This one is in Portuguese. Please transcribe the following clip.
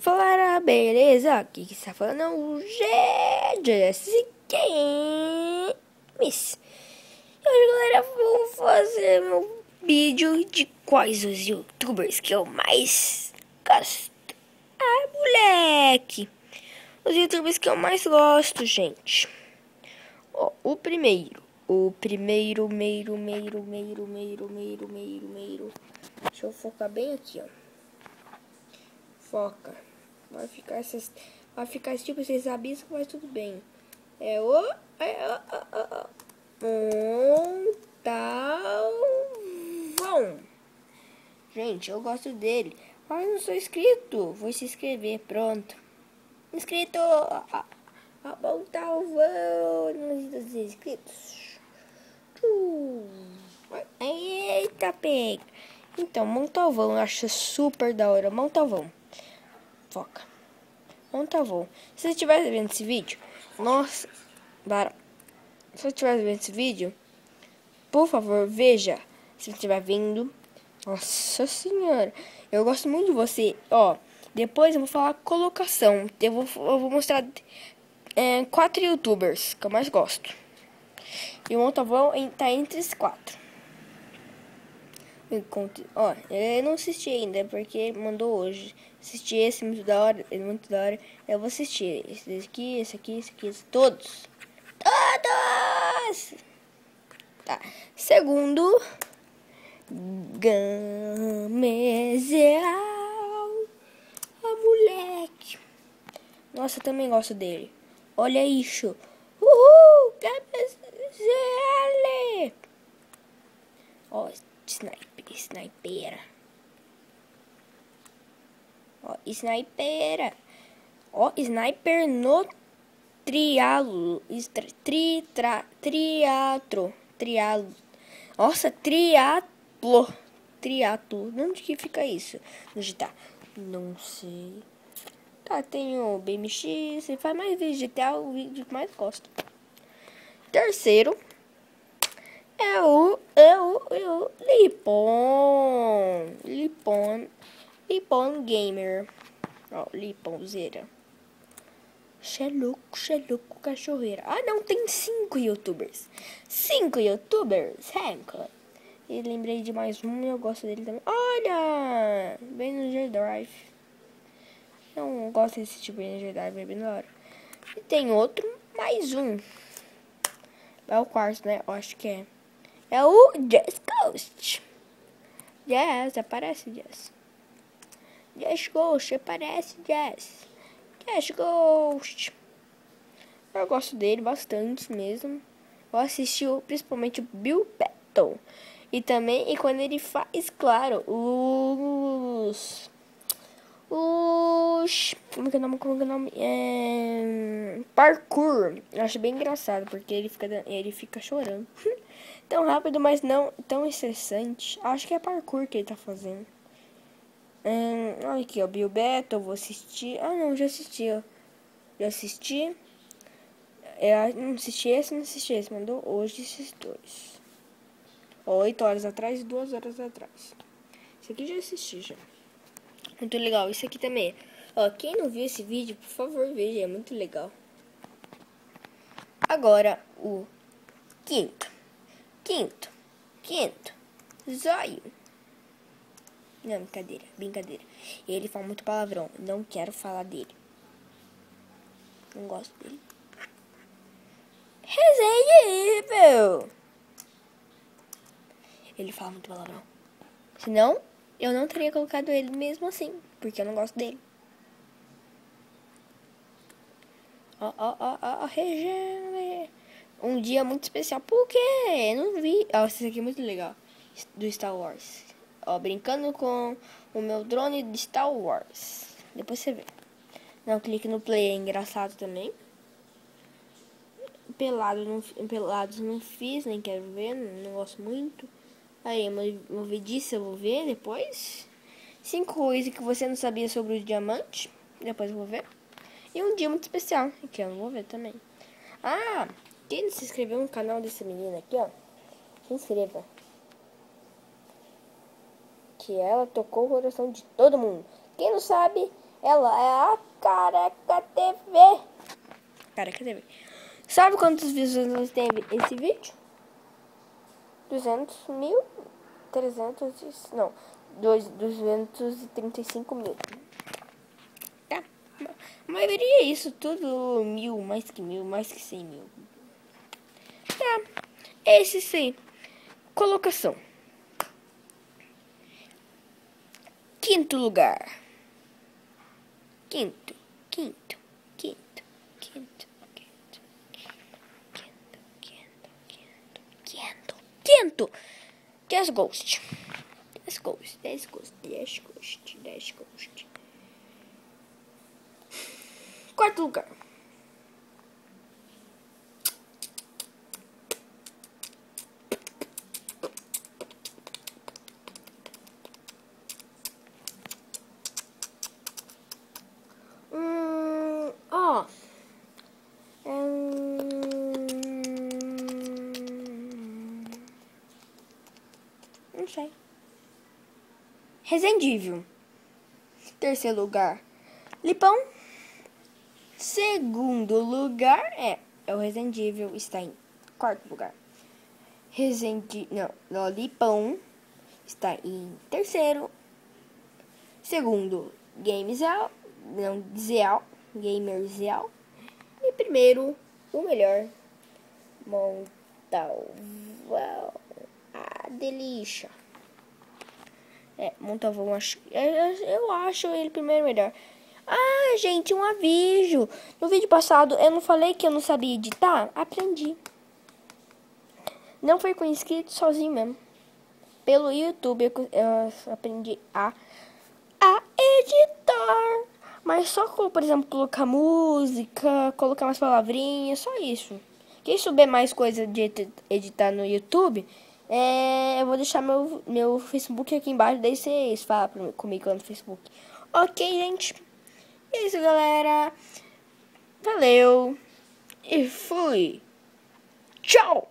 Fala, beleza? Aqui que está falando é o Jessica Miss. E hoje, galera, vou fazer meu vídeo de quais os youtubers que eu mais gosto. Ah, moleque! Os youtubers que eu mais gosto, gente. Ó, o primeiro. Deixa eu focar bem aqui, ó. Foca. Vai ficar tipo esses abismos, mas tudo bem. É o Montalvão. Gente, eu gosto dele. Mas não sou inscrito. Vou se inscrever, pronto. Inscrito. Montalvão. Não sei se inscritos. Eita, pega. Então, Montalvão, eu acho super da hora. Montalvão. Foca. Montalvão. Se você estiver vendo esse vídeo, nossa, se você estiver vendo esse vídeo, por favor, veja. Se você estiver vendo, nossa senhora, eu gosto muito de você. Ó, depois eu vou falar colocação. Eu vou mostrar 4 youtubers que eu mais gosto. E o Montalvão tá entre os 4. Ó, eu não assisti ainda, porque mandou hoje. Assisti esse, muito da hora, muito da hora. Eu vou assistir esse aqui, todos. Todos! Tá. Segundo, Gamezeal. Ah, moleque. Nossa, eu também gosto dele. Olha isso. Uhul! Gamezeal. Ó, snipera. Ó, snipera. Ó, sniper no trialo. Trialo. Nossa, triatlo. Onde que fica isso? Onde tá? Não sei. Tá, tem o BMX. Você faz mais vídeo de GTA, o vídeo que mais gosto. Terceiro. É o Lipon Gamer. Ó, Liponzeira. Xeluco, cachorreira. Ah, não, tem 5 youtubers. 5 youtubers, Hanka. E lembrei de mais um e eu gosto dele também. Olha! Bem no G-Drive. Eu gosto desse tipo de G-Drive, é bem da hora. E tem outro, mais um. É o quarto, né? Eu acho que é. É o Jess Ghost. Jess, aparece Jess. Jess Ghost, aparece Jess. Jess Ghost. Eu gosto dele bastante mesmo. Eu assisti principalmente o Bill Battle. E também, quando ele faz, claro, como que é o nome? Parkour. Eu acho bem engraçado, porque ele fica chorando. Tão rápido, mas não tão estressante. Acho que é parkour que ele tá fazendo. Olha aqui, ó, Bill Battle, vou assistir. Ah, não, já assisti, ó. Já assisti. Não assisti esse. Mandou hoje esses dois. 8 horas atrás e 2 horas atrás. Esse aqui já assisti, já. Muito legal. Isso aqui também. Ó, quem não viu esse vídeo, por favor, veja. É muito legal. Agora, o quinto. Zóio. Não, brincadeira. Ele fala muito palavrão. Não quero falar dele. Não gosto dele. Resident. Ele fala muito palavrão. Senão, eu não teria colocado ele mesmo assim. Porque eu não gosto dele. Ó, Resident. Um dia muito especial. Por quê? Não vi. Ó, esse aqui é muito legal. Do Star Wars. Ó, brincando com o meu drone de Star Wars. Depois você vê. Não, clique no play, é engraçado também. Pelados não fiz, nem quero ver, não gosto muito. Aí, movediça eu vou ver depois. 5 coisas que você não sabia sobre o diamante. Depois eu vou ver. E um dia muito especial, que eu não vou ver também. Ah, quem não se inscreveu no canal dessa menina aqui, ó. Se inscreva. Que ela tocou o coração de todo mundo. Quem não sabe, Ela é a Careca TV. Careca TV. Sabe quantas visualizações teve esse vídeo? 200 mil? 300... Não. 235 mil. Tá. A maioria é isso. Tudo mil, mais que 100 mil. Tá. Esse sim. Colocação. Quinto lugar. Quinto. Just Ghost. 10 Ghost. Quarto lugar. Não sei. Resident Evil. Terceiro lugar, Lipão. Segundo lugar é o Resident Evil, está em quarto lugar. Lipão está em terceiro. Segundo, Gamezel. E primeiro, o melhor, Montalvão. Delícia. Montalvão, eu acho ele primeiro melhor. Ah, gente, um aviso. No vídeo passado eu não falei que eu não sabia editar? Aprendi. Não foi com inscrito, sozinho mesmo. Pelo YouTube eu aprendi a editar. Mas só, por exemplo, colocar música, colocar umas palavrinhas, só isso. Quem souber mais coisa de editar no YouTube, eu vou deixar meu Facebook aqui embaixo, daí vocês falam comigo lá no Facebook. Ok, gente? É isso, galera. Valeu. E fui. Tchau.